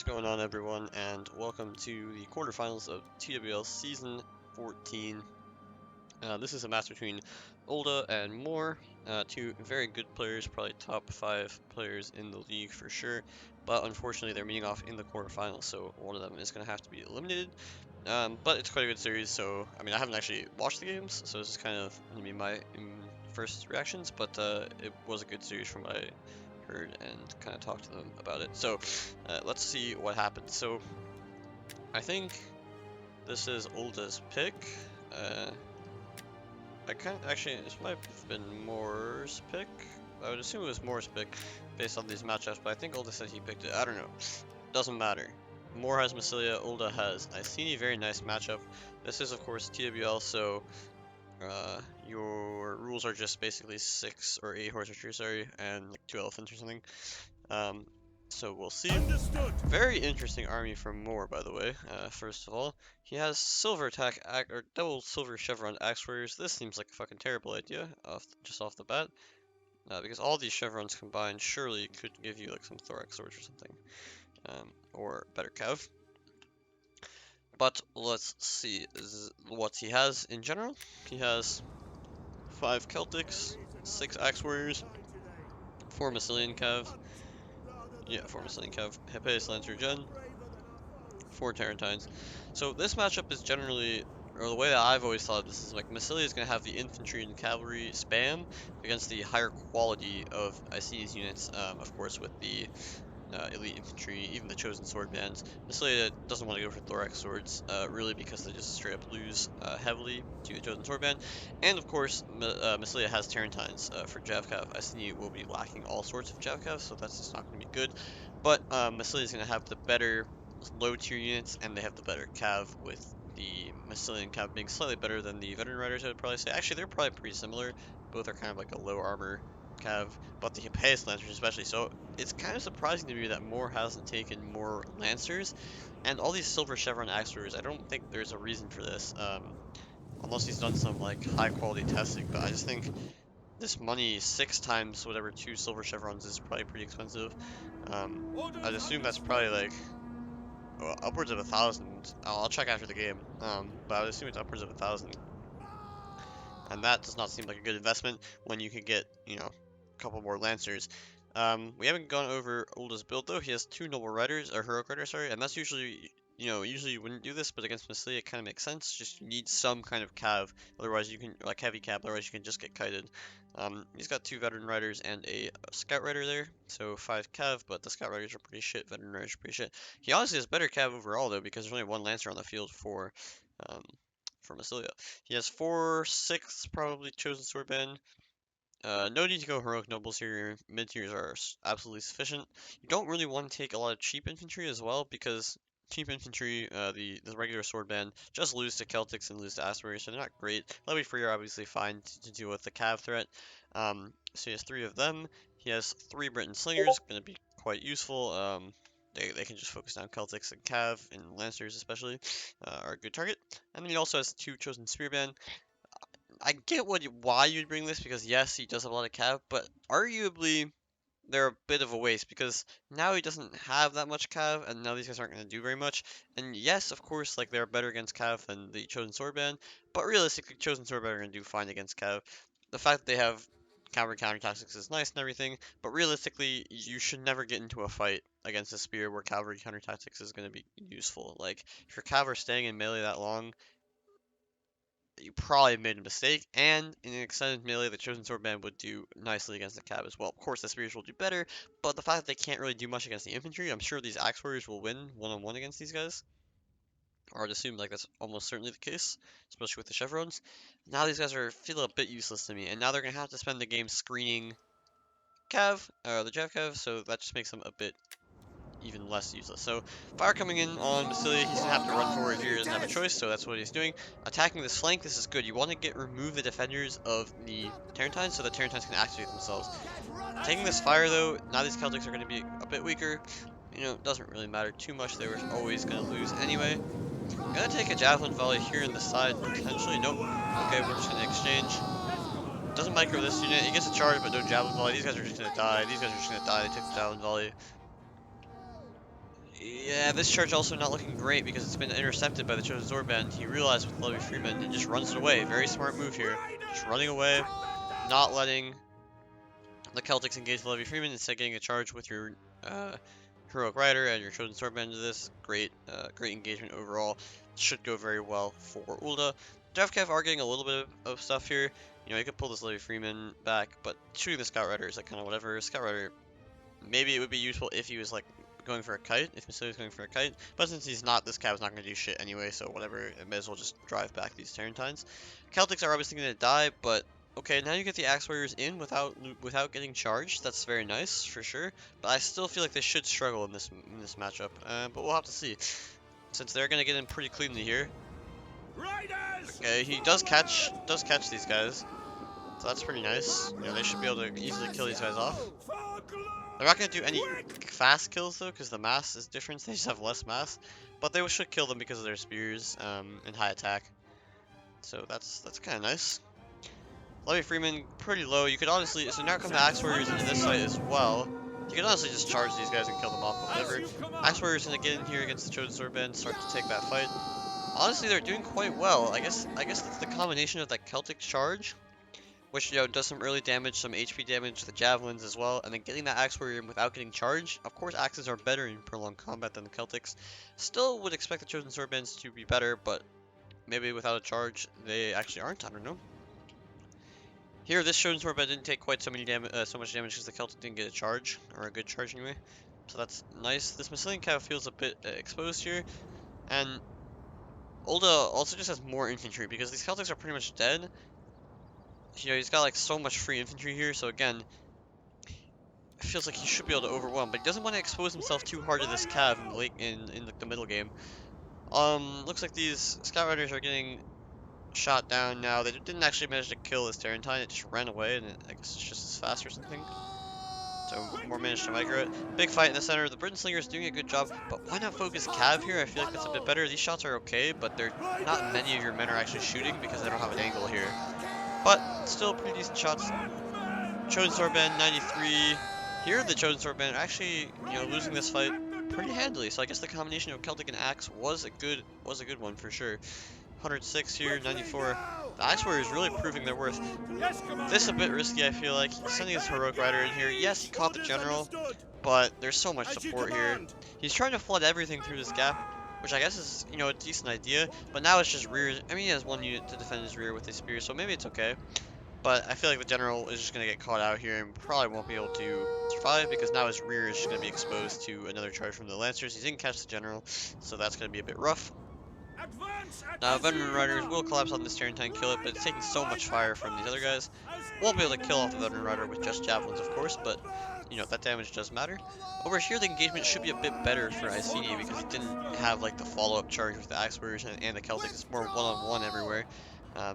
What's going on, everyone, and welcome to the quarterfinals of TWL Season 14. This is a match between Ulda and Morr, two very good players, probably top 5 players in the league for sure, but unfortunately they're meeting off in the quarterfinals, so one of them is going to have to be eliminated. But it's quite a good series, so, I mean, I haven't actually watched the games, so this is kind of going to be my first reactions, but it was a good series from what I heard and kind of talked to them about it. So let's see what happens. So I think this is Ulda's pick. I can't actually, this might have been Morr's pick. I would assume it was Morr's pick based on these matchups, but I think Ulda said he picked it. I don't know. Doesn't matter. Morr has Massilia, Ulda has Iceni. Very nice matchup. This is of course TWL, so your rules are just basically 6 or 8 horse archery, sorry, and like 2 elephants or something. So we'll see. Understood. Very interesting army from Morr, by the way. First of all, he has silver attack or double silver chevron axe warriors. This seems like a fucking terrible idea, just off the bat, because all these chevrons combined surely could give you like some thorax swords or something, or better cav. But let's see what he has in general. He has 5 Celtics, 6 Axe Warriors, 4 Massilian Cav, 4 Massilian Cav, Hephaeus Lancer Gen, 4 Tarentines. So this matchup is generally, or the way that I've always thought of this is like Massilia is going to have the infantry and cavalry spam against the higher quality of Iceni's units, of course with the elite infantry, even the chosen sword bands. Massilia doesn't want to go for thorax swords, really because they just straight up lose heavily to the chosen sword band. And of course, Massilia has Tarentines for Javcav. Iceni will be lacking all sorts of Javcav, so that's just not going to be good. But Massilia is going to have the better low tier units, and they have the better Cav, with the Massilian Cav being slightly better than the Veteran Riders, I would probably say. Actually, they're probably pretty similar. Both are kind of like a low armor Cav, but the Hephaeus Lancers especially. So it's kind of surprising to me that Morr hasn't taken more Lancers, and all these Silver Chevron Axe Warriors. I don't think there's a reason for this, unless he's done some like high quality testing. But I just think this money 6 times whatever 2 Silver Chevrons is probably pretty expensive. I'd assume that's probably like upwards of 1,000. I'll check after the game. But I would assume it's upwards of 1,000. And that does not seem like a good investment when you could get, you know, a couple more Lancers. We haven't gone over Ulda's build though. He has 2 Noble Riders, or Heroic Riders, sorry, and that's usually, you know, usually you wouldn't do this, but against Massilia it kind of makes sense. Just you need some kind of cav, otherwise you can, like heavy cav, otherwise you can just get kited. He's got 2 Veteran Riders and a Scout Rider there, so 5 cav, but the Scout Riders are pretty shit, Veteran Riders are pretty shit. He honestly has better cav overall though, because there's only 1 Lancer on the field um, for Massilia. He has 4, 6 probably chosen swordband. No need to go heroic nobles here. Your mid tiers are absolutely sufficient. You don't really want to take a lot of cheap infantry as well, because cheap infantry, the regular swordband, just lose to Celtics and lose to Axe Warriors, so they're not great. Levy Free are obviously fine to deal with the cav threat. So he has 3 of them. He has 3 Briton Slingers, going to be quite useful. They can just focus down Celtics and Cav, and Lancers especially, are a good target. And then he also has 2 Chosen Spearband. I get why you'd bring this, because yes, he does have a lot of cav, but arguably they're a bit of a waste, because now he doesn't have that much cav, and now these guys aren't going to do very much. And yes, of course, like they're better against cav than the Chosen Swordband, but realistically, Chosen Swordband are going to do fine against cav. The fact that they have counter tactics is nice and everything, but realistically, you should never get into a fight against a spear where cavalry counter tactics is going to be useful. Like, if your cav are staying in melee that long, you probably made a mistake, and in an extended melee, the Chosen Swordband would do nicely against the Cab as well. Of course, the Spears will do better, but the fact that they can't really do much against the infantry, I'm sure these Axe Warriors will win one-on-one against these guys. Or I'd assume like that's almost certainly the case, especially with the Chevrons. Now these guys feel a bit useless to me, and now they're going to have to spend the game screening Cav, the Jav Cav, so that just makes them a bit even less useless. So, fire coming in on Massilia, he's going to have to run forward here, he doesn't have a choice, so that's what he's doing. Attacking this flank, this is good. You want to remove the defenders of the Tarentines, so the Tarentines can activate themselves. Taking this fire though, now these Celtics are going to be a bit weaker. You know, it doesn't really matter too much, they were always going to lose anyway. Gonna take a Javelin Volley here in the side, potentially. Nope. Okay, we're just going to exchange. Doesn't micro this unit, he gets a charge, but no Javelin Volley. These guys are just going to die, they took the Javelin Volley. Yeah, this charge also not looking great because it's been intercepted by the Chosen Swordband. He realized with Levy Freeman and just runs it away. Very smart move here. Just running away, not letting the Celtics engage the Levy Freeman, instead getting a charge with your uh, Heroic Rider and your Chosen Swordband into this. Great engagement overall. Should go very well for Ulda. DevCav are getting a little bit of stuff here. You know, you could pull this Levy Freeman back, but shooting the Scout Rider is like kind of whatever. Scout Rider, maybe it would be useful if he was like going for a kite, if Missouri was going for a kite, but since he's not, this Cav's not going to do shit anyway, so whatever, it may as well just drive back these Tarantines. Celtics are obviously going to die, but okay, now you get the Axe Warriors in without getting charged. That's very nice, for sure, but I still feel like they should struggle in this matchup, but we'll have to see, since they're going to get in pretty cleanly here. Okay, he does catch these guys, so that's pretty nice. You know, they should be able to easily kill these guys off. They're not going to do any fast kills though, because the mass is different. They just have less mass, but they should kill them because of their spears and high attack. So that's kind of nice. Levy Freeman pretty low. You could honestly, so now come the Axe Warriors into this site as well. You could honestly just charge these guys and kill them off, but whatever. Axe Warriors gonna get in here against the Chosen Swordband, start to take that fight. Honestly, they're doing quite well. I guess it's the combination of that Celtic charge, which, you know, does some early damage, some HP damage to the javelins as well, and then getting that Axe Warrior in without getting charged. Of course, axes are better in prolonged combat than the Celtics. Still would expect the Chosen Swordbands to be better, but maybe without a charge, they actually aren't. I don't know. Here, this Chosen Swordband didn't take quite so much damage because the Celtic didn't get a charge, or a good charge anyway. So that's nice. This Massilian Cav feels a bit exposed here, and Ulda also just has more infantry because these Celtics are pretty much dead. You know, he's got like so much free infantry here, so again, it feels like he should be able to overwhelm, but he doesn't want to expose himself too hard to this Cav in the late in the middle game. Looks like these Scout Riders are getting shot down now. They didn't actually manage to kill this Tarantine, it just ran away, and I guess it's just as fast or something. So Morr managed to micro it. Big fight in the center. The Britain Slinger is doing a good job, but why not focus Cav here? I feel like that's a bit better. These shots are okay, but they're not many of your men are actually shooting because they don't have an angle here. But still pretty decent shots. Chosen Swordband 93. Here the Chosen Swordband are actually, you know, losing this fight pretty handily. So I guess the combination of Celtic and Axe was a good one for sure. 106 here, 94. The Axe Warrior is really proving their worth. This is a bit risky, I feel like. He's sending his Heroic Rider in here. Yes, he caught the General, but there's so much support here. He's trying to flood everything through this gap, which I guess is, you know, a decent idea. But now it's just rear. I mean, he has one unit to defend his rear with his spear, so maybe it's okay. But I feel like the General is just going to get caught out here and probably won't be able to survive because now his rear is just going to be exposed to another charge from the Lancers. He didn't catch the General, so that's going to be a bit rough. Now, Veteran Riders will collapse on this Tarantine, kill it, but it's taking so much fire from these other guys. Won't be able to kill off the Veteran Rider with just Javelins, of course, but, you know, that damage does matter. Over here, the engagement should be a bit better for Iceni because he didn't have, like, the follow-up charge with the Axe Warriors and the Celtics. It's more one-on-one everywhere.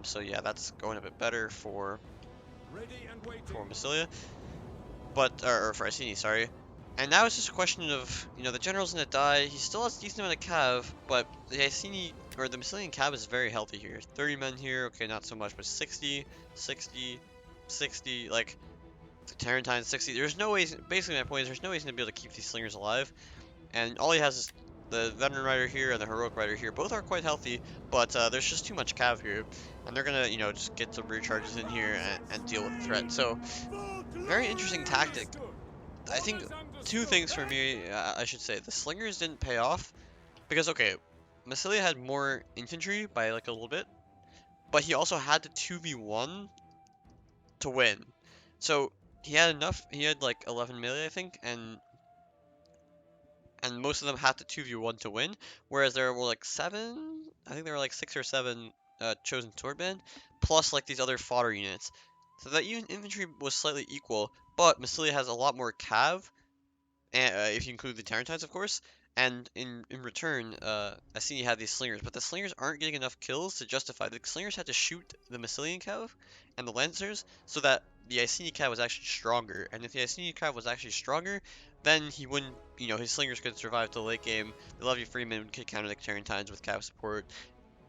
So, yeah, that's going a bit better for Massilia. But, or for Iceni, sorry. And now it's just a question of, you know, the General's gonna die. He still has a decent amount of cav, but the Iceni, or the Massilian cav is very healthy here. 30 men here, okay, not so much, but 60, 60, 60, like, the Tarantine 60. There's no way, basically my point is there's no way he's gonna be able to keep these slingers alive. And all he has is the Veteran Rider here and the Heroic Rider here. Both are quite healthy, but there's just too much cav here. And they're gonna, you know, just get some rear charges in here and deal with the threat. So, very interesting tactic. I think two things for me, I should say. The slingers didn't pay off because, okay, Massilia had more infantry by like a little bit, but he also had to 2v1 to win. So he had enough, he had like 11 melee, I think, and most of them had to 2v1 to win, whereas there were like 7, I think there were like 6 or 7 chosen swordband, plus like these other fodder units. So that infantry was slightly equal, but Massilia has a lot more cav, and, if you include the Tarantines, of course. And in return, Iceni had these slingers, but the slingers aren't getting enough kills to justify. The slingers had to shoot the Massilian cav and the Lancers so that the Iceni cav was actually stronger. And if the Iceni cav was actually stronger, then he wouldn't, you know, his slingers could survive the late game. The Levy Freeman could counter the Tarantines with cav support.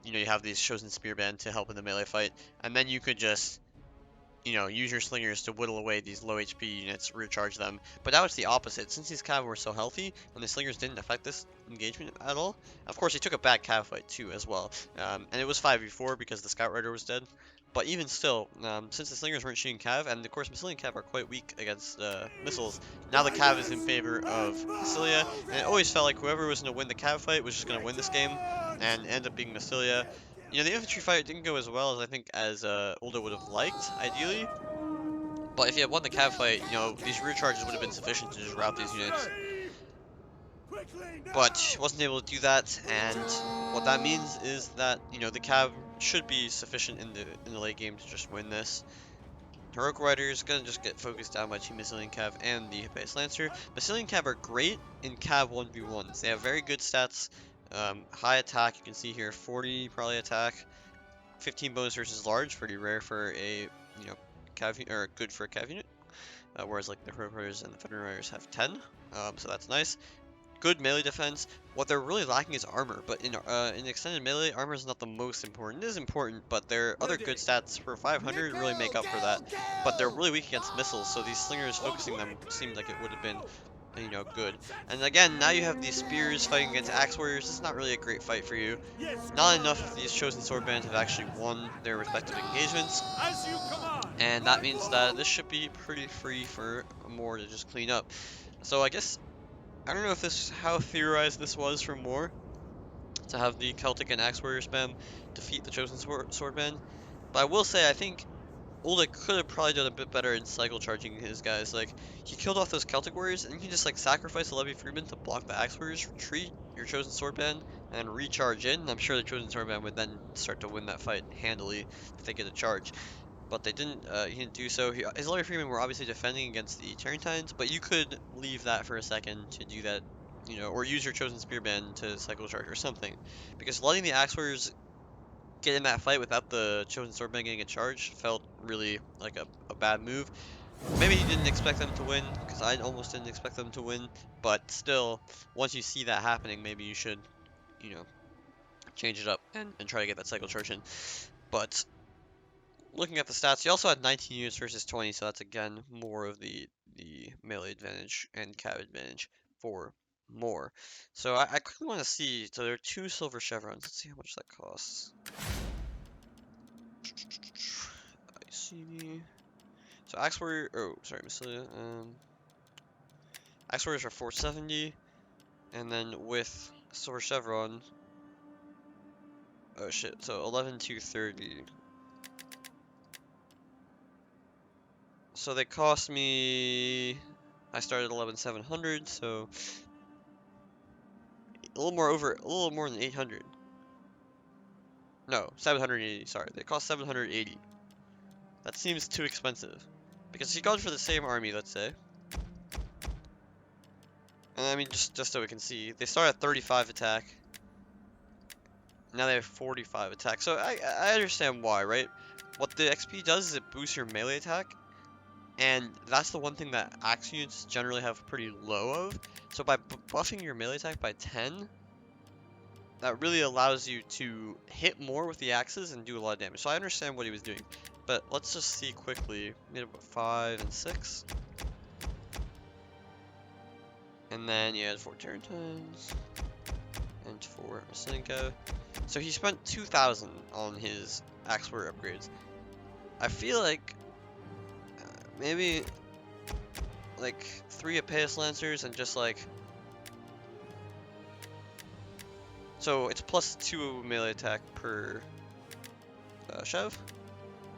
You know, you have these chosen spearband to help in the melee fight, and then you could just you know, use your slingers to whittle away these low HP units, recharge them. But now it's the opposite. Since these cav were so healthy, and the slingers didn't affect this engagement at all. Of course, he took a bad cav fight too, as well. And it was 5v4 because the scout rider was dead. But even still, since the slingers weren't shooting cav, and of course Massilian cav are quite weak against missiles, now the cav is in favor of Massilia, and it always felt like whoever was going to win the cav fight was just going to win this game, and end up being Massilia. You know, the infantry fight didn't go as well as I think as Ulda would have liked, ideally. But if he had won the cav fight, you know, these rear charges would have been sufficient to just rout these units. But wasn't able to do that, and what that means is that, you know, the cav should be sufficient in the late game to just win this. Heroic Rider is gonna just get focused down by Team Massilian Cav and the Hippopotamus Lancer. Massilian Cav are great in Cav 1v1s. They have very good stats, high attack, you can see here, 40 probably attack, 15 bonus versus large, pretty rare for a, you know, cav, or good for a cav unit. Whereas like the Heroic Riders and the Veteran Riders have 10, so that's nice. Good melee defense. What they're really lacking is armor, but in extended melee, armor is not the most important. It is important, but their other good stats for 500 really make up for that. But they're really weak against missiles, so these slingers focusing them seemed like it would have been, you know, good. And again, now you have these spears fighting against axe warriors. It's not really a great fight for you. Not enough of these chosen sword bands have actually won their respective engagements, and that means that this should be pretty free for Morr to just clean up. So I guess I don't know if this how theorized this was from Morr to have the Celtic and Axe Warrior spam defeat the Chosen Swordman, but I will say I think Ulda could have probably done a bit better in cycle charging his guys. Like, he killed off those Celtic warriors, and you can just like sacrifice the Levy Freeman to block the Axe Warriors, retreat your Chosen Swordman, and recharge in. And I'm sure the Chosen Swordman would then start to win that fight handily if they get a charge. But they didn't. He didn't do so. His Levy Freeman were obviously defending against the Tarentines, but you could leave that for a second to do that, you know, or use your Chosen Spearband to cycle charge or something, because letting the Axe Warriors get in that fight without the Chosen Swordman getting a charge felt really like a bad move. Maybe you didn't expect them to win, because I almost didn't expect them to win, but still, once you see that happening, maybe you should, you know, change it up and try to get that cycle charge in. But looking at the stats, he also had 19 units versus 20, so that's again more of the melee advantage and cav advantage for Morr. So I quickly want to see, so there are 2 silver chevrons. Let's see how much that costs. I see. So Axe Warrior, oh sorry, Massilia. Axe Warriors are 470, and then with silver chevron, oh shit, so 11,230. So they cost me, I started 11,700, so a little more than 800. No, 780, sorry. They cost 780. That seems too expensive. Because he goes for the same army, let's say. And I mean, just so we can see, they start at 35 attack. Now they have 45 attack. So I understand why, right? What the XP does is it boosts your melee attack. And that's the one thing that axe units generally have pretty low of. So by buffing your melee attack by 10, that really allows you to hit more with the axes and do a lot of damage. So I understand what he was doing. But let's just see quickly. Made about 5 and 6. And then you had 4 Tarentines. And 4 Masinka. So he spent 2,000 on his axe warrior upgrades. I feel like maybe like 3 Hippopotamus Lancers and just like, so it's plus 2 melee attack per Chev.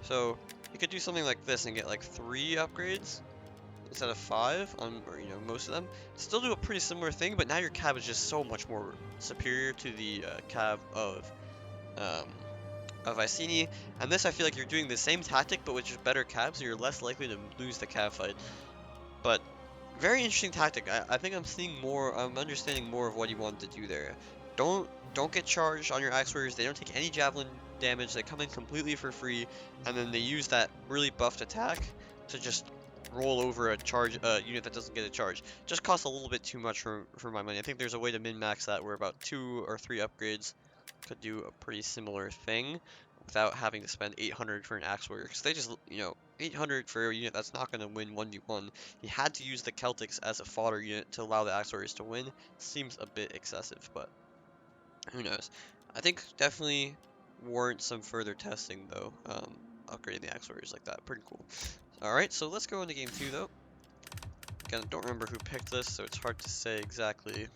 So you could do something like this and get like 3 upgrades instead of 5 on, or, you know, most of them. Still do a pretty similar thing, but now your cab is just so much more superior to the cab of Iceni. And this, I feel like you're doing the same tactic, but with just better cabs, so you're less likely to lose the cab fight. But very interesting tactic. I think I'm seeing more. I'm understanding more of what he wanted to do there. Don't get charged on your axe warriors. They don't take any javelin damage. They come in completely for free, and then they use that really buffed attack to just roll over a charge unit that doesn't get a charge. Just costs a little bit too much for my money. I think there's a way to min-max that where about 2 or 3 upgrades could do a pretty similar thing without having to spend 800 for an Axe Warrior, because they just, 800 for a unit that's not going to win 1v1. He had to use the Celtics as a fodder unit to allow the Axe Warriors to win. Seems a bit excessive, but who knows. I think definitely warrant some further testing, though, upgrading the Axe Warriors like that. Pretty cool. Alright, so let's go into game 2, though. Again, I don't remember who picked this, so it's hard to say exactly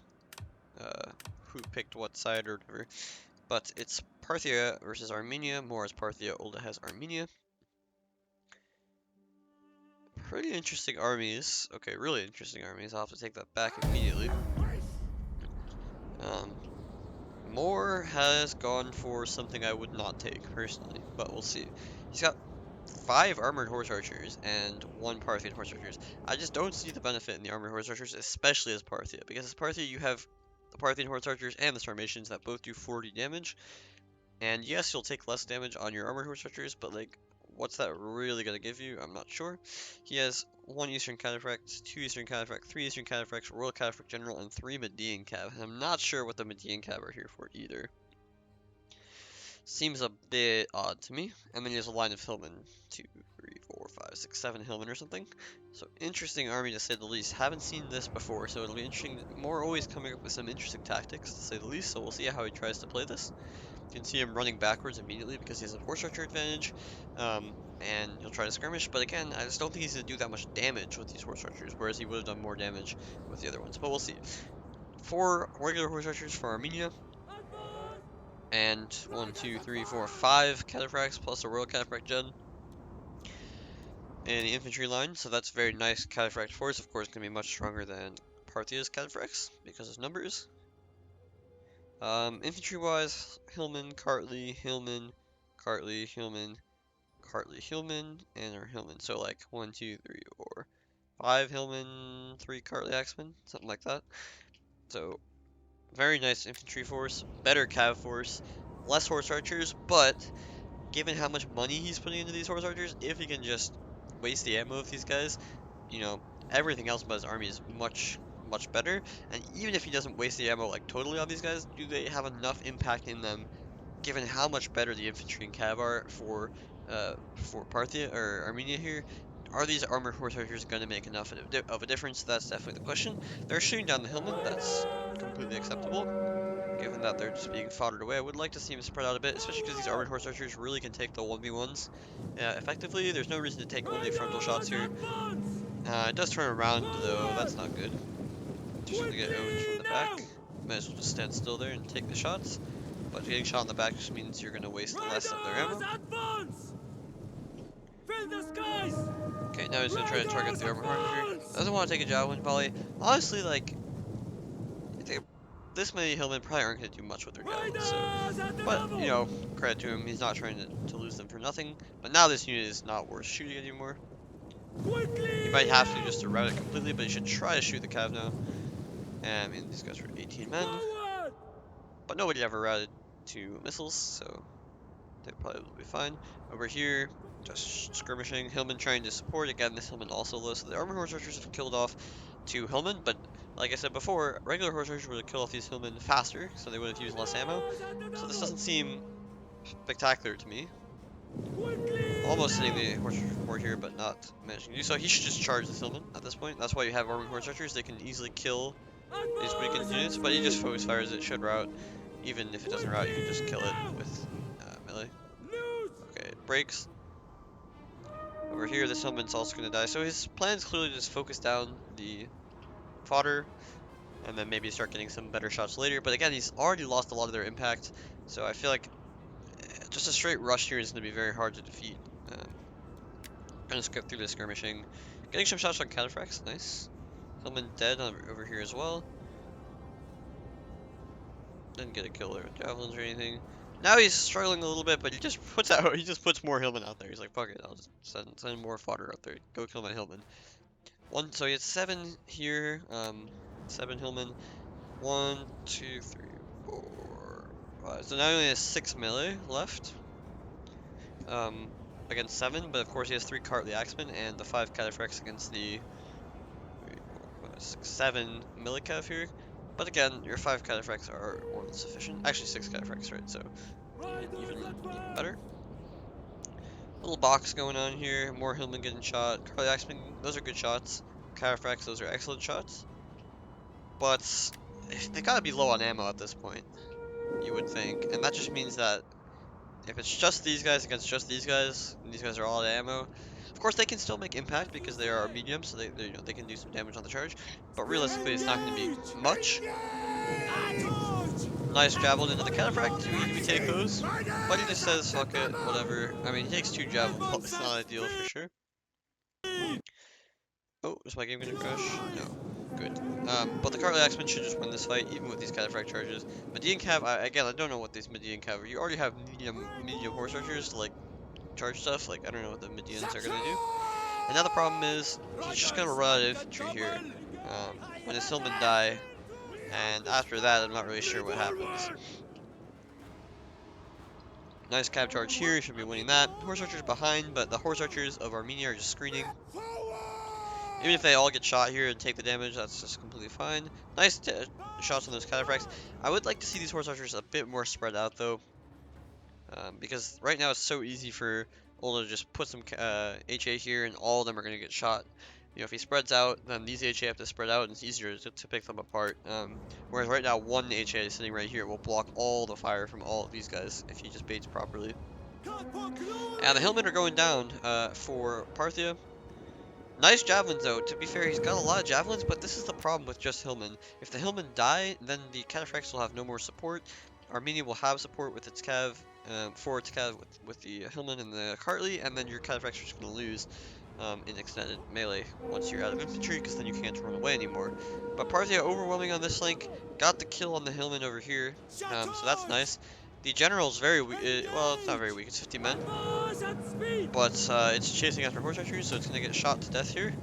who picked what side or whatever. But it's Parthia versus Armenia. Morr has Parthia, Ulda has Armenia. Pretty interesting armies. Okay, really interesting armies. I'll have to take that back immediately. Morr has gone for something I would not take, personally, but we'll see. He's got 5 armored horse archers and 1 Parthian horse archers. I just don't see the benefit in the armored horse archers, especially as Parthia, because as Parthia you have the Parthian horse archers and the Sarmatians that both do 40 damage. And yes, you'll take less damage on your armored horse archers, but like, what's that really gonna give you? I'm not sure. He has 1 Eastern Cataphract, 2 Eastern Cataphract, 3 Eastern Cataphracts, Royal Cataphract General, and 3 Median Cav. And I'm not sure what the Median Cav are here for either. Seems a bit odd to me. And then he has a line of Hillmen. 2, 3, 4, 5, 6, 7 Hillmen or something. So interesting army to say the least. Haven't seen this before, so it'll be interesting. Morr always coming up with some interesting tactics to say the least, so we'll see how he tries to play this. You can see him running backwards immediately because he has a horse archer advantage, and he'll try to skirmish, but again, I just don't think he's going to do that much damage with these horse archers, whereas he would have done more damage with the other ones, but we'll see. 4 regular horse archers for Armenia, and 1, 2, 3, 4, 5 cataphracts plus a royal cataphract gen in the infantry line, so that's very nice. Cataphract force, of course, going to be much stronger than Parthia's cataphracts because of numbers. Infantry-wise, Hillman, Cartley, Hillman, Cartley, Hillman, Cartley, Hillman, and our Hillman. So like 1, 2, 3, 4, 5 Hillman, 3 Cartley Axemen, something like that. So very nice infantry force, better cav force, less horse archers, but given how much money he's putting into these horse archers, if he can just waste the ammo of these guys, everything else about his army is much better. And even if he doesn't waste the ammo like totally on these guys, do they have enough impact in them given how much better the infantry and cav are for Parthia or Armenia here? Are these armored horse archers going to make enough of a difference? That's definitely the question. They're shooting down the Hillmen. That's completely acceptable. Given that they're just being foddered away, I would like to see them spread out a bit, especially because these armored horse archers really can take the 1v1s effectively. There's no reason to take only frontal shots here. It does turn around, though. That's not good. Just gonna get owned from the back. Might as well just stand still there and take the shots. But getting shot in the back just means you're gonna waste less of their ammo. Okay, now he's gonna try to target the armored archer. Doesn't want to take a javelin volley. Honestly, like, this many Hillmen probably aren't gonna do much with their javelins. So, but credit to him, he's not trying to lose them for nothing. But now this unit is not worth shooting anymore. You might have to just to rout it completely, but you should try to shoot the cav now. I mean, these guys are 18 men, but nobody ever routed 2 missiles, so they probably will be fine. Over here, just skirmishing. Hillman trying to support. Again, this Hillman also low, so the armored horse archers have killed off 2 Hillmen, but like I said before, regular horse archers would have killed off these Hillmen faster, so they would have used less ammo. So this doesn't seem spectacular to me. Almost hitting the horse archer support here, but not managing to do so. He should just charge the Hillman at this point. That's why you have armored horse archers. They can easily kill these weakened units, but he just focus fires it, should route. Even if it doesn't route, you can just kill it with melee. Okay, it breaks. Over here, this Hillman's also going to die. So his plan is clearly just focus down the fodder, and then maybe start getting some better shots later. But again, he's already lost a lot of their impact, so I feel like just a straight rush here is going to be very hard to defeat. Gonna skip through the skirmishing. Getting some shots on cataphracts, nice. Hillman dead over here as well. Didn't get a kill there with javelins or anything. Now he's struggling a little bit, but he just puts more Hillman out there. He's like, fuck it, I'll just send more fodder out there. Go kill my Hillman. So he has 7 here. 7 Hillman. 1, 2, 3, 4, 5. So now he only has 6 melee left. Against 7, but of course he has 3 Cartley Axemen and the 5 cataphracts against the 3, 4, 5, 6, 7 millicav here. But again, your 5 cataphracts are more than sufficient. Actually 6 cataphracts, right? So even better. Little box going on here. More Hillman getting shot. Carly Axeman, those are good shots. Cataphracts, those are excellent shots. But they gotta be low on ammo at this point, you would think. And that just means that if it's just these guys against just these guys, and these guys are all out of ammo, of course they can still make impact because they are medium, so you know, they can do some damage on the charge. But realistically, it's not going to be much. Nice javelin into the cataphract. Too easy to take those. But he just says, fuck it, whatever. I mean, he takes 2 javelin bolts. It's not ideal for sure. Oh, is my game gonna crash? No. Good. But the Carly Axeman should just win this fight, even with these cataphract charges. Median Cav, again, I don't know what these Median Cav are. You already have medium horse archers to, like, charge stuff. Like, I don't know what the Medians are gonna do. And now the problem is, he's just gonna run out of infantry here. When his Hillmen die. And after that, I'm not really sure what happens. Nice cab charge here, should be winning that. Horse archers behind, but the horse archers of Armenia are just screening. Even if they all get shot here and take the damage, that's just completely fine. Nice shots on those cataphracts. I would like to see these horse archers a bit more spread out though. Because right now it's so easy for Ulda to just put some HA here and all of them are going to get shot. You know, if he spreads out, then these HA have to spread out and it's easier to pick them apart. Whereas right now, one HA sitting right here will block all the fire from all of these guys if he just baits properly. And the Hillmen are going down for Parthia. Nice javelins though. To be fair, he's got a lot of javelins, but this is the problem with just Hillmen. If the Hillmen die, then the cataphracts will have no more support. Armenia will have support with its cav, for its cav with the Hillmen and the Cartly, and then your cataphracts are just going to lose in extended melee once you're out of infantry, because then you can't run away anymore. But Parthia overwhelming on this flank, got the kill on the Hillmen over here, so that's nice. The general's very weak, well, it's not very weak, it's 50 men. But it's chasing after horse archers, so it's going to get shot to death here.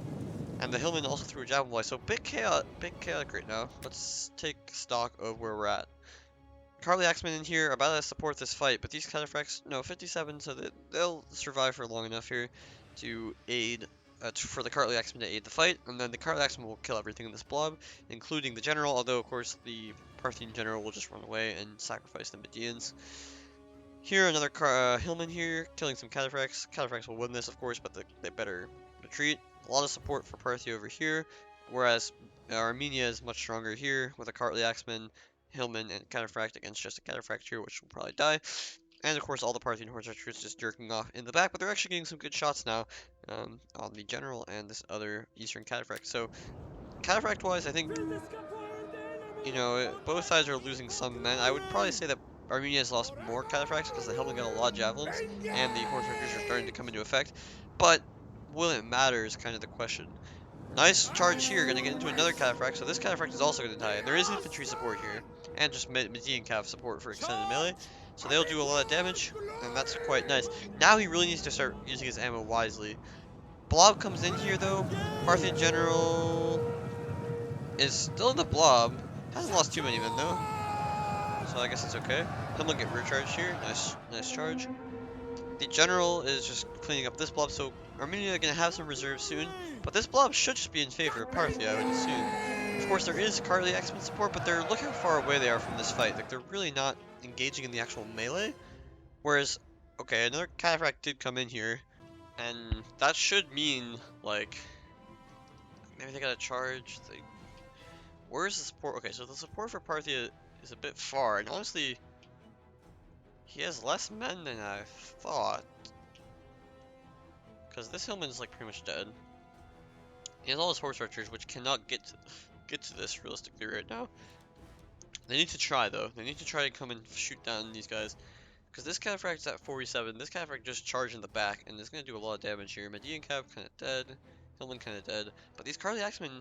And the Hillman also threw a javelin blast, so big chaotic right now. Let's take stock of where we're at. Carly Axeman in here about to support this fight, but these cataphracts, no, 57, so they'll survive for long enough here to aid, for the Carly Axeman to aid the fight, and then the Carly Axeman will kill everything in this blob, including the general, although of course the Parthian general will just run away and sacrifice the Medians. Here, another Hillman here, killing some cataphracts. Cataphracts will win this, of course, but they better retreat. A lot of support for Parthia over here, whereas Armenia is much stronger here with a Cartly Axeman, Hillman, and Cataphract against just a Cataphract here, which will probably die. And of course, all the Parthian horse archers just jerking off in the back, but they're actually getting some good shots now on the general and this other Eastern Cataphract. So, Cataphract-wise, I think, you know, both sides are losing some men. I would probably say that Armenia has lost more cataphracts because the Hillmen got a lot of javelins, and the horse archers are starting to come into effect. But will it matter is kind of the question. Nice charge here, gonna get into another cataphract, so this cataphract is also gonna die. And there is infantry support here, and just Median cav support for extended melee, so they'll do a lot of damage, and that's quite nice. Now he really needs to start using his ammo wisely. Blob comes in here though. Parthian general is still in the blob. Hasn't lost too many men though, so I guess it's okay. Hillman get rear charged here. Nice charge. The general is just cleaning up this blob, so Armenia are going to have some reserves soon, but this blob should just be in favor of Parthia, I would assume. Of course, there is Carly Axeman support, but look how far away they are from this fight. Like, they're really not engaging in the actual melee. Whereas, okay, another cataphract did come in here, and that should mean, like, maybe they got to charge. Where's the support? Okay, so the support for Parthia is a bit far, and honestly, he has less men than I thought. Because this Hillman's like pretty much dead. He has all his horse archers, which cannot get to this realistically right now. They need to try though. They need to try to come and shoot down these guys. Because this cataphract's at 47. This cataphract just charged in the back, and it's going to do a lot of damage here. Median Cav kind of dead. Hillman kind of dead. But these Carly Axemen,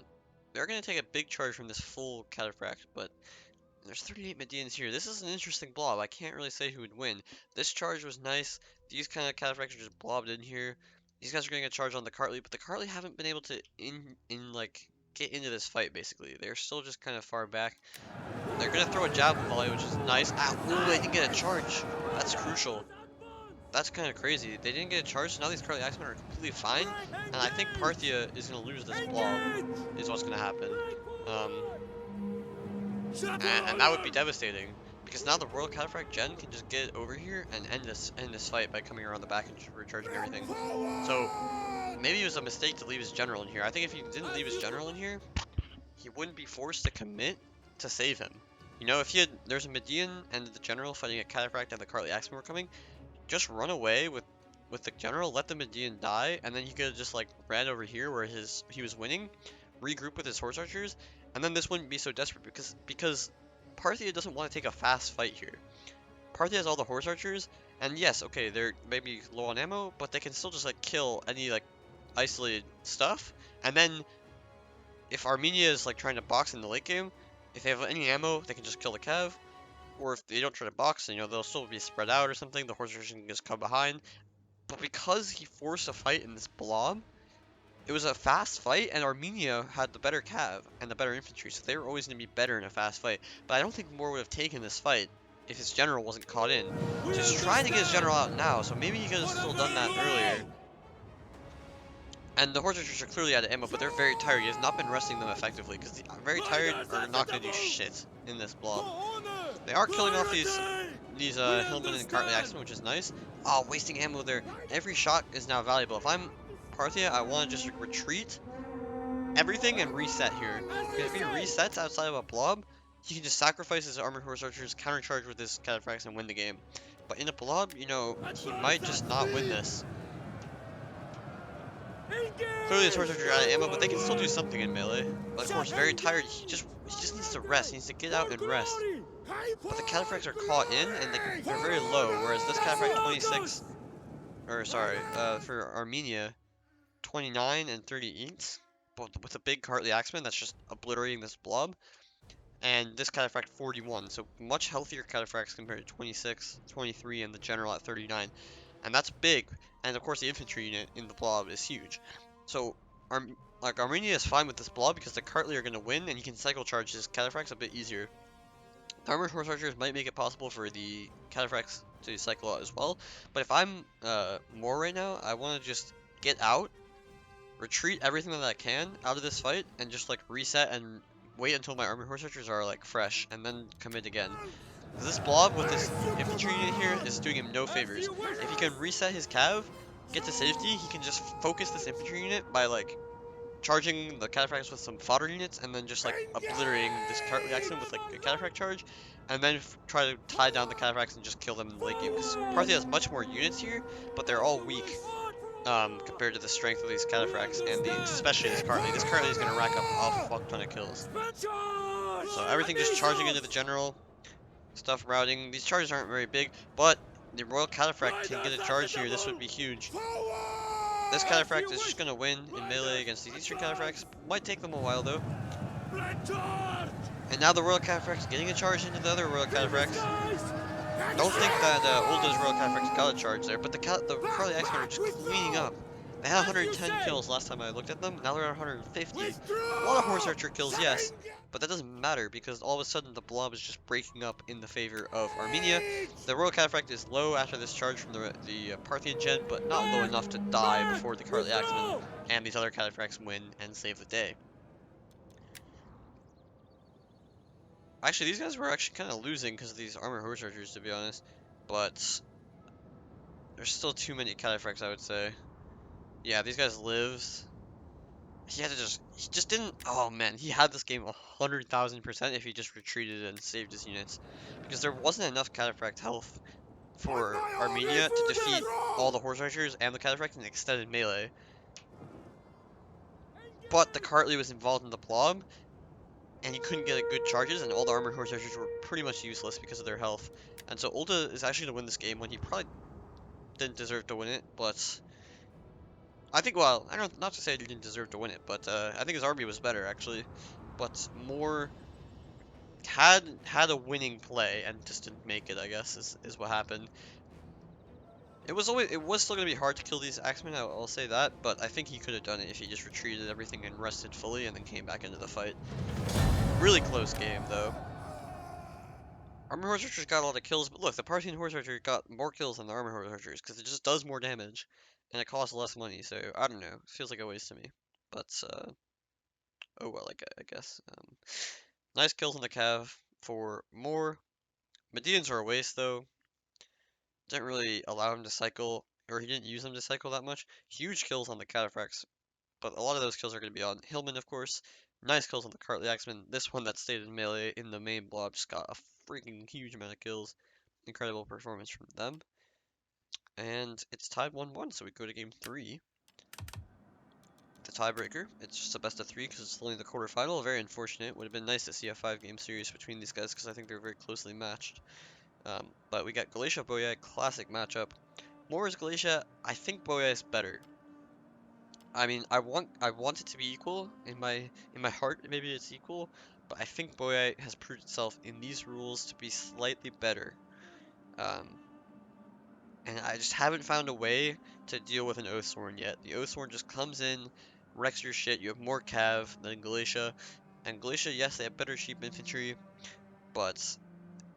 they're going to take a big charge from this full cataphract. But there's 38 Medians here. This is an interesting blob. I can't really say who would win. This charge was nice. These kind of cataphracts are just blobbed in here. These guys are going to get charged on the Cartly, but the Cartly haven't been able to like get into this fight basically. They're still just kind of far back. They're going to throw a javelin volley, which is nice. Ow, ooh, they didn't get a charge. That's crucial. That's kind of crazy. They didn't get a charge, so now these Cartly Axemen are completely fine. And I think Parthia is going to lose this blob, is what's going to happen. And that would be devastating, because now the Royal Cataphract Gen can just get over here and end this fight by coming around the back and just recharging everything. So maybe it was a mistake to leave his general in here. I think if he didn't leave his general in here, he wouldn't be forced to commit to save him. You know, if he had, there's a Median and the general fighting a Cataphract and the Cartly Axemen were coming, just run away with the general, let the Median die, and then he could have just like ran over here where he was winning, regroup with his horse archers, and then this wouldn't be so desperate because Parthia doesn't want to take a fast fight here. Parthia has all the horse archers, and yes, okay, they're maybe low on ammo, but they can still just like kill any like isolated stuff, and then if Armenia is like trying to box in the late game, if they have any ammo, they can just kill the Cav. Or if they don't try to box, you know, they'll still be spread out or something. The horse archers can just come behind. But because he forced a fight in this blob, it was a fast fight, and Armenia had the better cav and the better infantry, so they were always going to be better in a fast fight. But I don't think Morr would have taken this fight if his general wasn't caught in. So he's trying to get his general out now, so maybe he could have still done that earlier. And the horse archers are clearly out of ammo, but they're very tired. He has not been resting them effectively, because the very tired are not going to do shit in this blob. They are killing off these Hillmen and Cartly Axemen, which is nice. Oh, wasting ammo there. Every shot is now valuable. If I'm Parthia, I want to just retreat everything and reset here. Because if he resets outside of a blob, he can just sacrifice his armored horse archers, countercharge with his cataphracts, and win the game. But in a blob, you know, he might just not win this. Clearly his horse archers are out of ammo, but they can still do something in melee. But of course, very tired. He just needs to rest. He needs to get out and rest. But the cataphracts are caught in, and they're very low. Whereas this cataphract 26, or sorry, for Armenia, 29 and 38, but with a big Cartly Axeman that's just obliterating this blob. And this cataphract 41, so much healthier cataphracts compared to 26, 23, and the general at 39. And that's big. And of course the infantry unit in the blob is huge. So Armenia is fine with this blob because the Cartly are going to win, and he can cycle charge his cataphracts a bit easier. The armored horse archers might make it possible for the cataphracts to cycle out as well. But if I'm Morr right now, I want to just get out, retreat everything that I can out of this fight, and just like reset and wait until my armored horse archers are like fresh, and then commit again. This blob with this infantry unit here is doing him no favors. If he can reset his cav, get to safety, he can just focus this infantry unit by like charging the cataphracts with some fodder units, and then just like obliterating this Cartly Axeman with like a cataphract charge, and then try to tie down the cataphracts and just kill them in the late game. Because Parthia has much more units here, but they're all weak compared to the strength of these cataphracts and especially this Cartly. This Cartly is gonna rack up a fuck ton of kills. So everything just charging into the general, stuff routing. These charges aren't very big, but the Royal Cataphract can get a charge here. This would be huge. This cataphract is just gonna win in melee against these eastern cataphracts. Might take them a while though. And now the Royal Cataphract's getting a charge into the other Royal Cataphracts. Don't think that Ulda's Royal Cataphracts got a charge there, but the Cartly Axemen are just cleaning up. They had 110 kills last time I looked at them, now they're at 150. A lot of horse archer kills, yes, but that doesn't matter because all of a sudden the blob is just breaking up in the favor of Armenia. The Royal Cataphract is low after this charge from the Parthian gen, but not low enough to die before the Cartly Axemen and these other Cataphracts win and save the day. Actually, these guys were actually kind of losing because of these armored horse archers, to be honest, but there's still too many Cataphracts, I would say. Yeah, these guys lived. He just didn't, oh man, he had this game 100,000% if he just retreated and saved his units. Because there wasn't enough Cataphract health for Armenia to defeat all the horse archers and the Cataphract in extended melee. But the Cartly was involved in the blob, and he couldn't get good charges, and all the armored horse archers were pretty much useless because of their health. And so Ulda is actually going to win this game when he probably didn't deserve to win it, but I think, well, I don't, not to say he didn't deserve to win it, but I think his army was better actually. But Morr had a winning play and just didn't make it, I guess, is what happened. It was still gonna be hard to kill these Axemen, I'll say that, but I think he could have done it if he just retreated everything and rested fully and then came back into the fight. Really close game though. Armor Horse Archers got a lot of kills, but look, the Parthian Horse Archer got more kills than the Armor Horse Archers because it just does more damage and it costs less money. So I don't know, it feels like a waste to me, but oh well, I guess. Nice kills on the Cav for Morr. Medians are a waste though. Didn't really allow him to cycle, or he didn't use them to cycle that much. Huge kills on the Cataphracts, but a lot of those kills are going to be on Hillman, of course. Nice kills on the Cartly Axeman. This one that stayed in melee in the main blob just got a freaking huge amount of kills. Incredible performance from them. And it's tied 1-1, so we go to game 3. The tiebreaker. It's just a best of 3 because it's only the quarterfinal. Very unfortunate. Would have been nice to see a 5-game series between these guys because I think they're very closely matched. But we got Glacier Boyai, classic matchup. Morr's Glacier, I think Boyai is better. I mean, I want it to be equal in my heart. Maybe it's equal, but I think Boyai has proved itself in these rules to be slightly better. Um, and I just haven't found a way to deal with an Oathsworn yet. The Oathsworn just comes in, wrecks your shit. You have more cav than Glacier, and Glacier, yes, they have better sheep infantry, but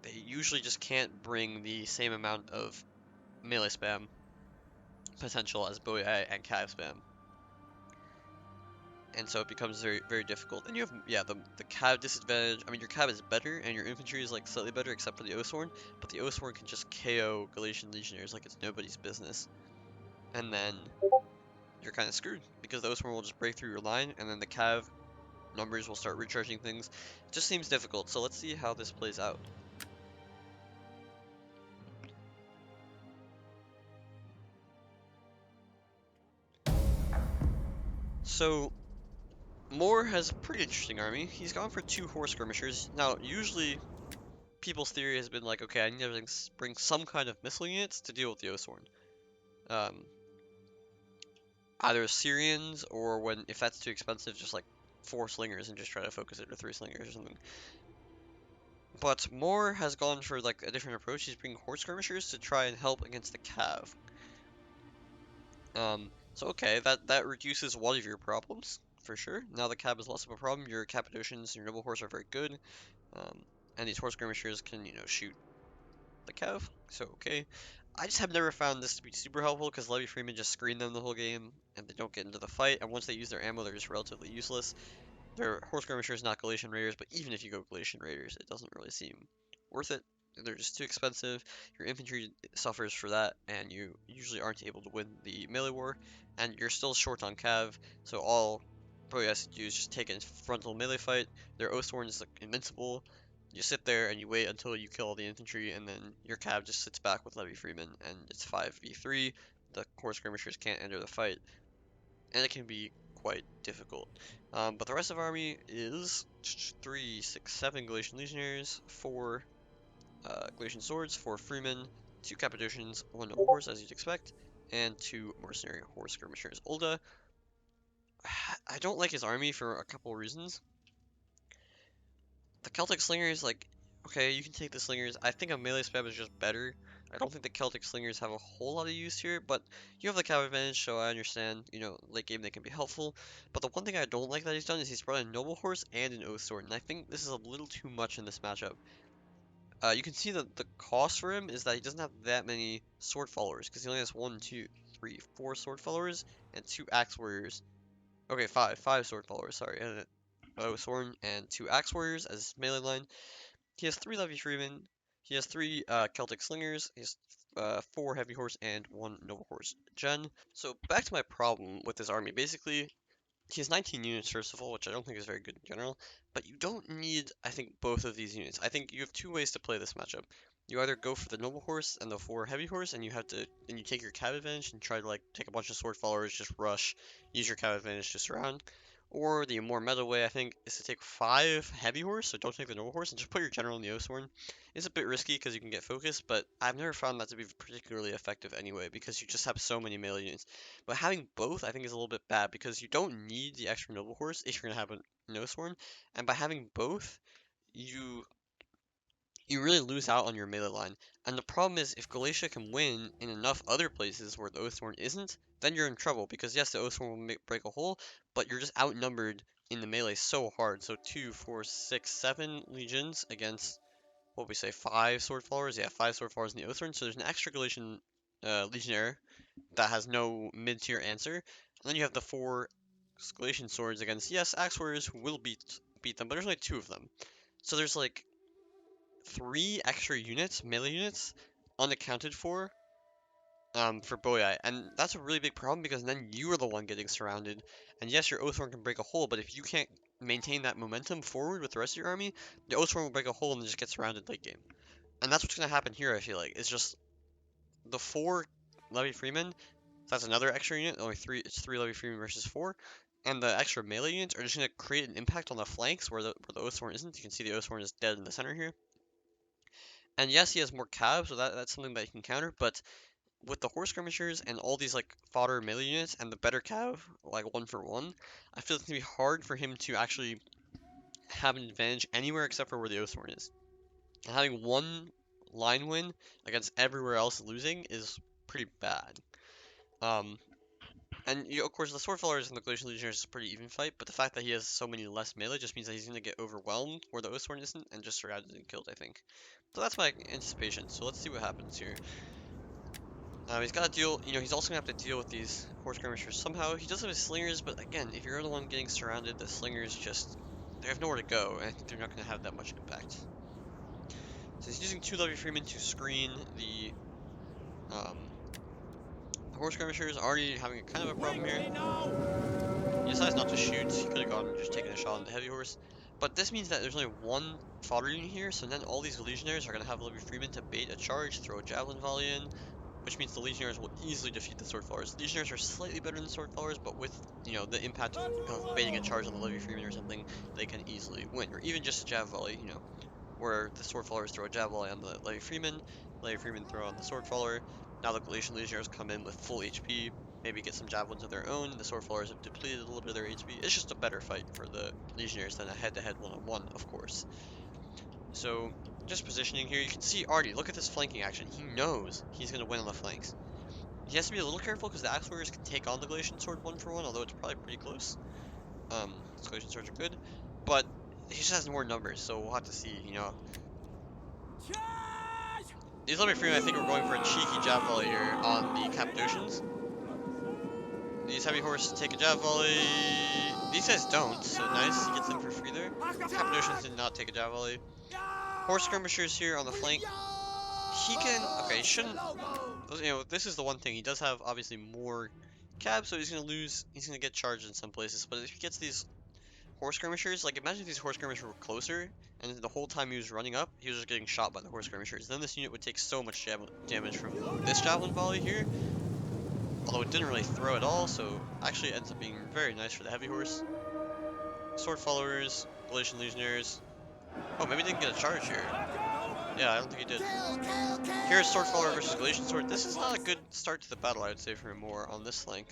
they usually just can't bring the same amount of melee spam potential as Boyai and cav spam. And so it becomes very very difficult. And you have yeah the cab disadvantage. I mean your cab is better and your infantry is like slightly better except for the Oathsworn, but the Oathsworn can just KO Galatian Legionnaires like it's nobody's business. And then you're kind of screwed because the Oathsworn will just break through your line and then the cav numbers will start recharging things. It just seems difficult. So let's see how this plays out. So Morr has a pretty interesting army. He's gone for 2 horse skirmishers. Now usually people's theory has been like, okay, I need to bring some kind of missile units to deal with the Oathsworn. Um, Either Syrians or when if that's too expensive, just like 4 slingers and just try to focus it or 3 slingers or something. But Morr has gone for like a different approach. He's bringing horse skirmishers to try and help against the cav. So okay, that reduces one of your problems for sure. Now the cav is less of a problem. Your Cappadocians, your noble horse are very good, um, and these horse skirmishers can shoot the Kev, so okay. I just have never found this to be super helpful because Levy Freeman just screen them the whole game and they don't get into the fight, and once they use their ammo, they're just relatively useless. They're horse skirmishers, not Galatian Raiders, but even if you go Galatian Raiders, it doesn't really seem worth it. They're just too expensive. Your infantry suffers for that, and you usually aren't able to win the melee war, and you're still short on cav, so all Pro has to do is just take a frontal melee fight. Their Oathsworn is like, invincible. You sit there and you wait until you kill all the infantry, and then your cav just sits back with Levy Freeman, and it's 5v3. The horse skirmishers can't enter the fight, and it can be quite difficult. But the rest of the army is 3, 6, 7 Galatian Legionnaires, 4 Galatian Swords, 4 Freemen, 2 Cappadocians, 1 Noble Horse as you'd expect, and 2 Mercenary Horse Skirmishers. Ulda, I don't like his army for a couple reasons. The Celtic Slingers, like, okay, you can take the Slingers. I think a melee spam is just better. I don't think the Celtic Slingers have a whole lot of use here, but you have the cav advantage, so I understand, late game they can be helpful. But the one thing I don't like that he's done is he's brought a Noble Horse and an Oath Sword, and I think this is a little too much in this matchup. You can see that the cost for him is that he doesn't have that many Sword Followers, because he only has 1, 2, 3, 4 Sword Followers, and 2 Axe Warriors. Okay, 5 Sword Followers, sorry, and an Oath Sword, and 2 Axe Warriors as his melee line. He has 3 Levy Freemen, he has 3 Celtic Slingers, he has 4 Heavy Horse, and 1 Noble Horse Gen. So back to my problem with this army. Basically, he has 19 units first of all, which I don't think is very good in general, but you don't need, I think, both of these units. I think you have 2 ways to play this matchup. You either go for the Noble Horse and the 4 Heavy Horse, and you take your cav advantage and try to like take a bunch of Sword Followers, just rush, use your cav advantage to surround. Or the more meta way, I think, is to take 5 Heavy Horse, so don't take the Noble Horse, and just put your General in the Oathsworn. It's a bit risky because you can get focused, but I've never found that to be particularly effective anyway, because you just have so many melee units. But having both, I think, is a little bit bad, because you don't need the extra Noble Horse if you're going to have a Oathsworn, and by having both, you you really lose out on your melee line. And the problem is, if Galatia can win in enough other places where the Oathsworn isn't, then you're in trouble. Because yes, the Oathsworn will break a hole, but you're just outnumbered in the melee so hard. So 2, 4, 6, 7 legions against, what we say, 5 sword followers? Yeah, 5 sword followers in the Oathsworn. So there's an extra Galatian legionnaire that has no mid-tier answer. And then you have the 4 Galatian swords against, yes, axe warriors who will beat them, but there's only 2 of them. So there's like 3 extra units, melee units, unaccounted for Boyai, and that's a really big problem because then you are the one getting surrounded. And yes, your Oathworm can break a hole, but if you can't maintain that momentum forward with the rest of your army, the Oathworm will break a hole and just get surrounded late game. And that's what's gonna happen here, I feel like. It's just the 4 Levy Freemen, that's another extra unit, only 3, it's 3 Levy Freemen versus 4. And the extra melee units are just gonna create an impact on the flanks where the Oathworm isn't. You can see the Oathworm is dead in the center here. And yes, he has more cabs, so that's something that he can counter, but with the horse skirmishers and all these like fodder melee units and the better cav, like 1 for 1, I feel it's gonna be hard for him to actually have an advantage anywhere except for where the Oathsworn is. And having one line win against everywhere else losing is pretty bad. Um, and of course the Sword Followers and the Glacial Legionnaires is a pretty even fight, but the fact that he has so many less melee just means that he's gonna get overwhelmed where the Oathsworn isn't and just surrounded and killed, I think. So that's my anticipation. So let's see what happens here. He's got to deal, he's also going to have to deal with these horse skirmishers somehow. He does have his slingers, but again, if you're the one getting surrounded, the slingers just, they have nowhere to go, and I think they're not going to have that much impact. So he's using 2 Levy Freemen to screen the horse skirmishers, already having a kind of a problem here. He decides not to shoot. He could have gone and just taken a shot on the heavy horse. But this means that there's only 1 fodder unit here, so then all these legionnaires are going to have Levy Freemen to bait a charge, throw a javelin volley in, which means the Legionnaires will easily defeat the Sword Followers. Legionnaires are slightly better than Sword Followers, but with, the impact of baiting a charge on the Levy Freeman or something, they can easily win. Or even just a Jav Volley, where the Sword Followers throw a Jav Volley on the Levy Freeman throw on the Sword Follower. Now the Galatian Legionnaires come in with full HP, maybe get some Javelins of their own, and the Sword Followers have depleted a little bit of their HP. It's just a better fight for the Legionnaires than a head-to-head one-on-one, of course. So, just positioning here, you can see already, look at this flanking action. He knows he's going to win on the flanks. He has to be a little careful because the Axe Warriors can take on the Galatian Sword 1 for 1, although it's probably pretty close. Galatian Swords are good, but he just has more numbers, so we'll have to see. These Levy Freemen, I think, are going for a cheeky jab volley here on the Cappadocians. These heavy horses take a jab volley. These guys don't, so nice. He gets them for free there. Cappadocians did not take a jab volley. Horse skirmishers here on the flank. He can, okay, he shouldn't, this is the one thing. He does have, obviously, more cabs, so he's going to get charged in some places. But if he gets these horse skirmishers, like, imagine if these horse skirmishers were closer, and the whole time he was running up, he was just getting shot by the horse skirmishers. Then this unit would take so much damage from this javelin volley here, although it didn't really throw at all, so actually it ends up being very nice for the heavy horse. Sword followers, Galatian legionnaires. Oh, maybe he didn't get a charge here. Yeah, I don't think he did. Here's Sword Follower versus Galatian Sword. This is not a good start to the battle, I would say, for Morr on this flank.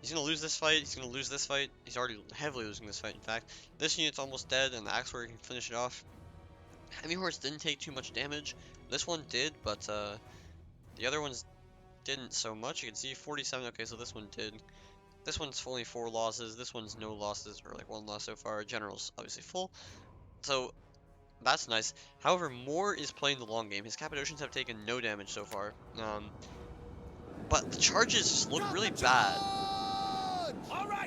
He's going to lose this fight, he's going to lose this fight. He's already heavily losing this fight, in fact. This unit's almost dead, and the Axe Warrior can finish it off. Heavy Horse didn't take too much damage. This one did, but the other ones didn't so much. You can see 47, okay, so this one did. This one's only 4 losses, this one's no losses, or like 1 loss so far. General's obviously full. So, that's nice. However, Morr is playing the long game. His Cappadocians have taken no damage so far. But the charges just look really bad.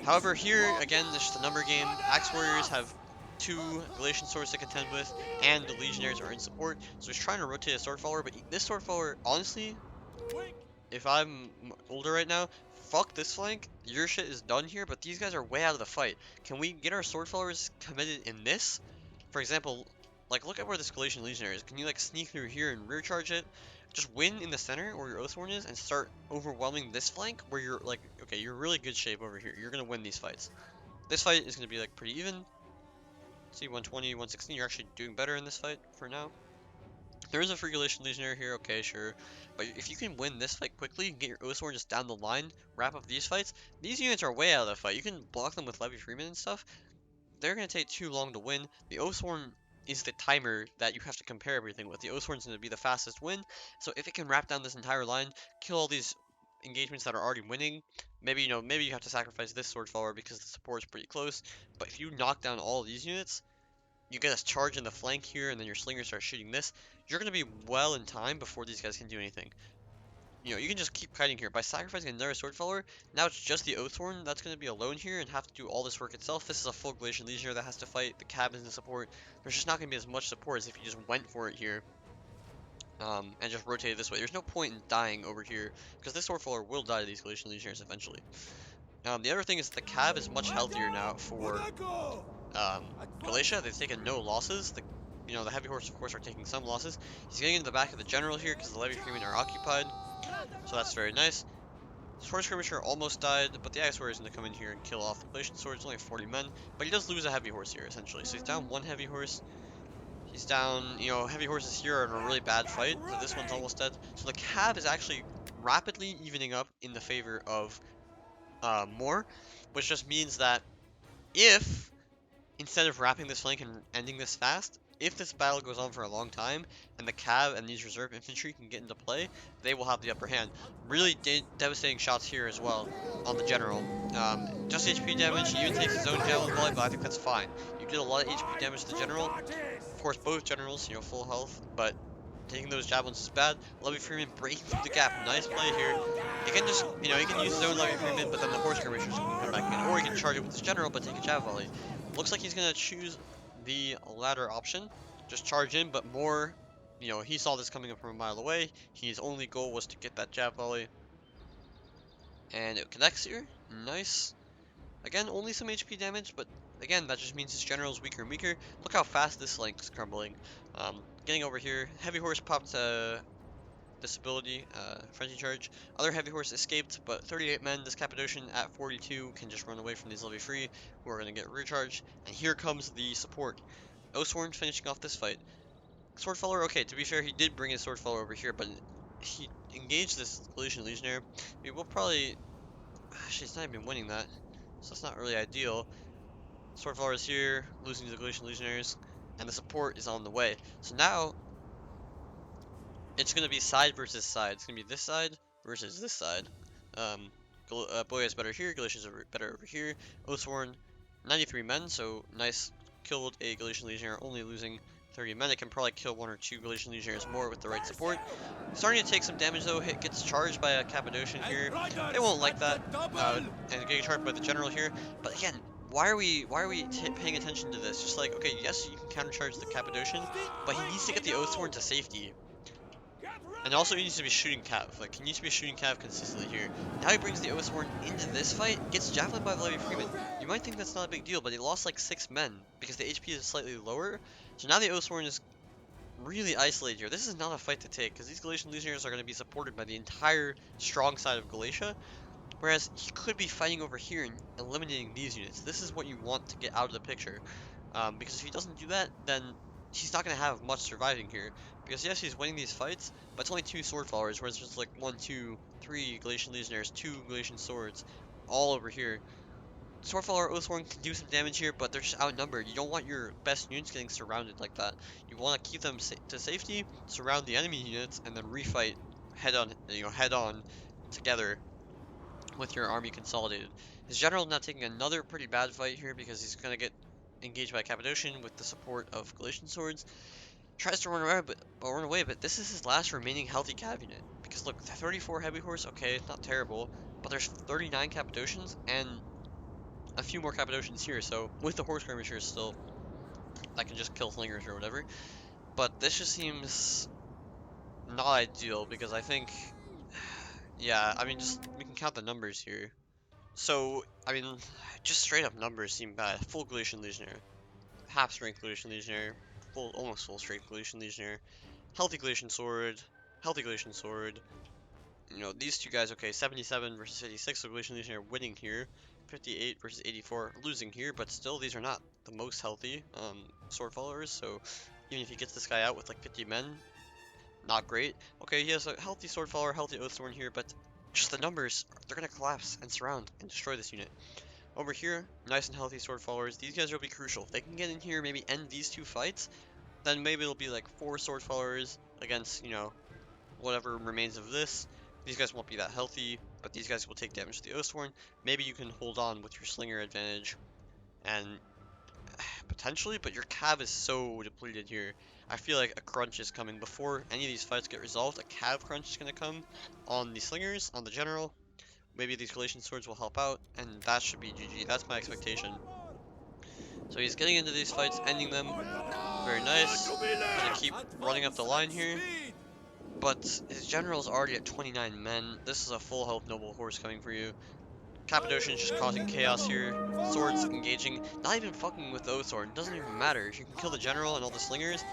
However, here, again, this is just a number game. Axe Warriors have 2 Galatian Swords to contend with, and the Legionnaires are in support. So he's trying to rotate a Sword Follower, but this Sword Follower, honestly, if I'm Ulda right now, fuck this flank. Your shit is done here, but these guys are way out of the fight. Can we get our Sword Followers committed in this? For example, like, look at where this Galatian Legionnaire is. Can you, like, sneak through here and rear charge it? Just win in the center where your Oathsworn is and start overwhelming this flank where you're, like, okay, you're really good shape over here. You're gonna win these fights. This fight is gonna be, like, pretty even. See, 120, 116, you're actually doing better in this fight for now. There is a free Galatian Legionnaire here, okay, sure. But if you can win this fight quickly and get your Oathsworn just down the line, wrap up these fights, these units are way out of the fight. You can block them with Levy Freeman and stuff. They're going to take too long to win. The Oathsworn is the timer that you have to compare everything with. The Oathsworn's going to be the fastest win. So if it can wrap down this entire line, kill all these engagements that are already winning, maybe, maybe you have to sacrifice this sword follower because the support is pretty close. But if you knock down all these units, you get a charge in the flank here, and then your slingers start shooting this, you're going to be well in time before these guys can do anything. you know, you can just keep kiting here. By sacrificing another sword follower, now it's just the Oathhorn that's going to be alone here and have to do all this work itself. This is a full Glacial Legionnaire that has to fight. The cab is in support. There's just not going to be as much support as if you just went for it here. And just rotated this way. There's no point in dying over here, because this sword follower will die to these Glacial Legionnaires eventually. The other thing is the cab is much healthier now for Galatia. They've taken no losses. You know, the heavy horse, of course, are taking some losses. He's getting into the back of the general here because the levy freemen are occupied, so that's very nice. Sword Skirmisher almost died, but the Axe Warrior is going to come in here and kill off the Glacian Sword. It's only 40 men, but he does lose a heavy horse here, essentially. So he's down one heavy horse. He's down, you know, heavy horses here are in a really bad fight, but this one's almost dead. So the cab is actually rapidly evening up in the favor of Morr, which just means that if, instead of wrapping this flank and ending this fast, if this battle goes on for a long time, and the cav and these reserve infantry can get into play, they will have the upper hand. Really devastating shots here as well on the general. Just HP damage, he even takes his own javelin volley, but I think that's fine. You did a lot of HP damage to the general. Of course, both generals, you know, full health, but taking those javelins is bad. Levy Freeman breaking through the gap. Nice play here. He can just, you know, he can use his own Levy Freeman, but then the horse skirmishers can come back in. Or he can charge it with his general, but take a jav volley. Looks like he's going to choose the latter option. Just charge in, but Morr, you know, he saw this coming up from a mile away. His only goal was to get that jav volley. And it connects here. Nice. Again, only some HP damage, but again, that just means his general is weaker and weaker. Look how fast this flank is crumbling. Getting over here, heavy horse popped disability, frenzy charge. Other heavy horse escaped, but 38 men. This Cappadocian at 42 can just run away from these levy free, who are going to get recharged. And here comes the support. Oathhorn finishing off this fight. Swordfaller, okay, to be fair, he did bring his Swordfaller over here, but he engaged this Galatian Legionnaire. We will probably... Actually, he's not even winning that, so that's not really ideal. Swordfaller is here, losing to the Galatian Legionnaires, and the support is on the way. So now, it's going to be side versus side. It's going to be this side versus this side. Boya is better here, Galatians are better over here. Oathsworn, 93 men, so nice. Killed a Galatian Legionnaire, only losing 30 men. It can probably kill 1 or 2 Galatian Legionnaires more with the right support. Starting to take some damage though. Hit gets charged by a Cappadocian here. They won't like that. And getting charged by the general here. But again, why are we paying attention to this? Just like, okay, yes, you can countercharge the Cappadocian, but he needs to get the Oathsworn to safety. And also he needs to be shooting Cav. Like, he needs to be shooting Cav consistently here. Now he brings the Oathsworn into this fight, gets javelined by the Levy Freeman. You might think that's not a big deal, but he lost like 6 men because the HP is slightly lower. So now the Oathsworn is really isolated here. This is not a fight to take because these Galatian Legionnaires are going to be supported by the entire strong side of Galatia. Whereas he could be fighting over here and eliminating these units. This is what you want to get out of the picture. Because if he doesn't do that, then he's not going to have much surviving here. Because yes, he's winning these fights, but it's only 2 sword followers, whereas there's like 1, 2, 3 Galatian Legionnaires, 2 Galatian swords, all over here. Sword follower Oathsworn can do some damage here, but they're just outnumbered. You don't want your best units getting surrounded like that. You want to keep them to safety, surround the enemy units, and then refight head on together with your army consolidated. His general now taking another pretty bad fight here because he's going to get engaged by Cappadocian with the support of Galatian swords. Tries to run away, but this is his last remaining healthy cav unit. Because look, 34 heavy horse, okay, it's not terrible, but there's 39 Cappadocians and a few more Cappadocians here, so with the horse skirmishers still, I can just kill slingers or whatever. But this just seems not ideal because I think, yeah, I mean, just we can count the numbers here. So, I mean, just straight up numbers seem bad. Full Galatian Legionnaire, half strength Galatian Legionnaire, almost full strength Galatian Legionnaire, healthy Galatian sword, healthy Galatian sword. You know, these two guys, okay, 77 versus 86, so Galatian Legionnaire winning here. 58 versus 84, losing here, but still, these are not the most healthy sword followers, so even if he gets this guy out with like 50 men, not great. Okay, he has a healthy sword follower, healthy Oathsworn here, but just the numbers, they're going to collapse and surround and destroy this unit. Over here, nice and healthy sword followers. These guys will be crucial. If they can get in here, maybe end these 2 fights, then maybe it'll be like 4 sword followers against, you know, whatever remains of this. These guys won't be that healthy, but these guys will take damage to the Oathsworn. Maybe you can hold on with your slinger advantage and Potentially, but your cav is so depleted here. I feel like a crunch is coming. Before any of these fights get resolved, a cav crunch is going to come on the slingers, on the general. Maybe these Galatian swords will help out, and that should be GG. That's my expectation. So he's getting into these fights, ending them. Very nice. Gonna keep running up the line here. But his general's already at 29 men. This is a full health noble horse coming for you. Cappadocian's just causing chaos here. Swords engaging, not even fucking with the O-Sword. It doesn't even matter. If you can kill the general and all the slingers,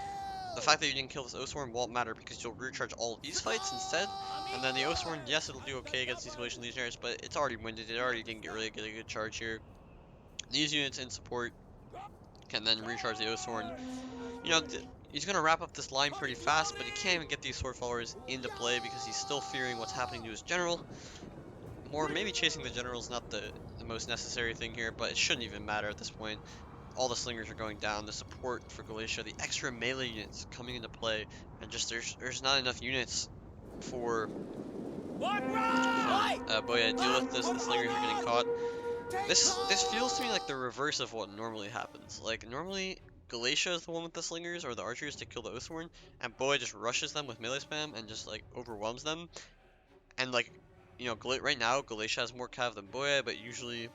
the fact that you didn't kill this O-Sword won't matter because you'll recharge all of these fights instead. And then the O-Sword, yes, it'll do okay against these Galatian Legionaries, but it's already winded. It already didn't really get a good charge here. These units in support can then recharge the O-Sword. You know, he's going to wrap up this line pretty fast, but he can't even get these sword followers into play because he's still fearing what's happening to his general. More, maybe chasing the general is not the most necessary thing here, but it shouldn't even matter at this point. All the slingers are going down, the support for Galatia, the extra melee units coming into play, and just there's not enough units for Boya to deal with this. The slingers are getting caught. This feels to me like the reverse of what normally happens. Like normally Galatia is the one with the slingers or the archers to kill the Oathworn, and Boya just rushes them with melee spam and just like overwhelms them. And like, you know, right now Galatia has more cav than Boya, but usually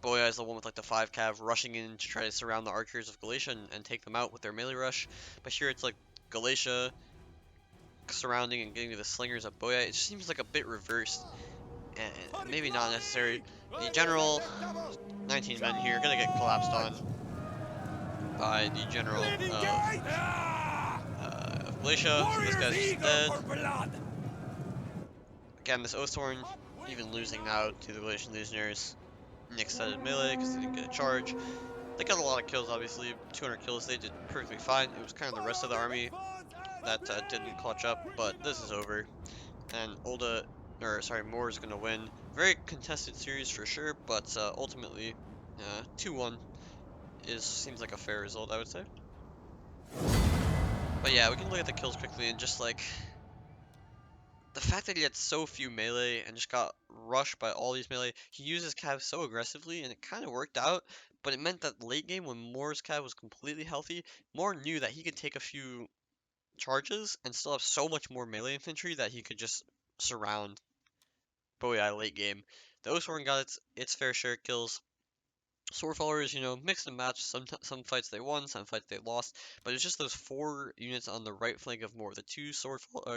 Boya is the one with like the 5 cav rushing in to try to surround the archers of Galatia and take them out with their melee rush. But here it's like Galatia surrounding and getting to the slingers of Boya. It seems like a bit reversed and maybe not necessary. The general, 19 men here, gonna get collapsed on by the general of Galatia. So this guy's just dead. Again, this Oathhorn even losing now to the Galatian Legionnaires. Nick started melee because they didn't get a charge. They got a lot of kills, obviously. 200 kills, they did perfectly fine. It was kind of the rest of the army that didn't clutch up, but this is over. And Ulda, or sorry, Morr is going to win. Very contested series for sure, but ultimately, 2-1 seems like a fair result, I would say. But yeah, we can look at the kills quickly and just like the fact that he had so few melee and just got rushed by all these melee, he used his cav so aggressively and it kind of worked out, but it meant that late game when Morr's cav was completely healthy, Morr knew that he could take a few charges and still have so much more melee infantry that he could just surround Boei late game. The Oathworn got its fair share of kills. Sword followers, you know, mixed and matched. Some fights they won, some fights they lost. But it's just those 4 units on the right flank of Morr, the 2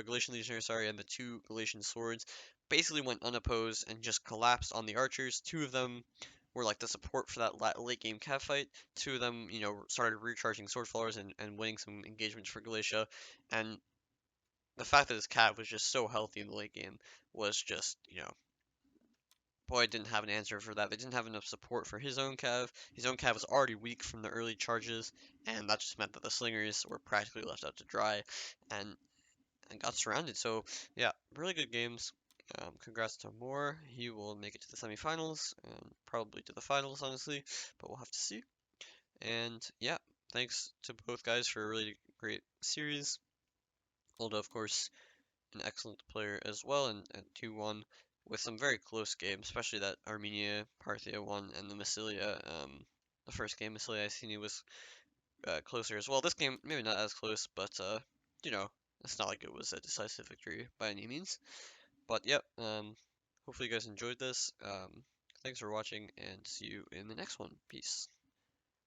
Galatian Legionaries, sorry, and the 2 Galatian swords, basically went unopposed and just collapsed on the archers. 2 of them were like the support for that late game cav fight. 2 of them, you know, started recharging sword followers and winning some engagements for Galatia. And the fact that his cav was just so healthy in the late game was just, you know, Boy didn't have an answer for that. They didn't have enough support for his own cav. His own cav was already weak from the early charges, and that just meant that the slingers were practically left out to dry and, and got surrounded. So, yeah, really good games. Congrats to Morr. He will make it to the semifinals and probably to the finals, honestly, but we'll have to see. And yeah, thanks to both guys for a really great series. Ulda, of course, an excellent player as well, and 2-1 with some very close games, especially that Armenia Parthia one and the Massilia. The first game, Massilia Iceni, was closer as well. This game, maybe not as close, but you know, it's not like it was a decisive victory by any means. But yep, hopefully you guys enjoyed this. Thanks for watching, and see you in the next one. Peace.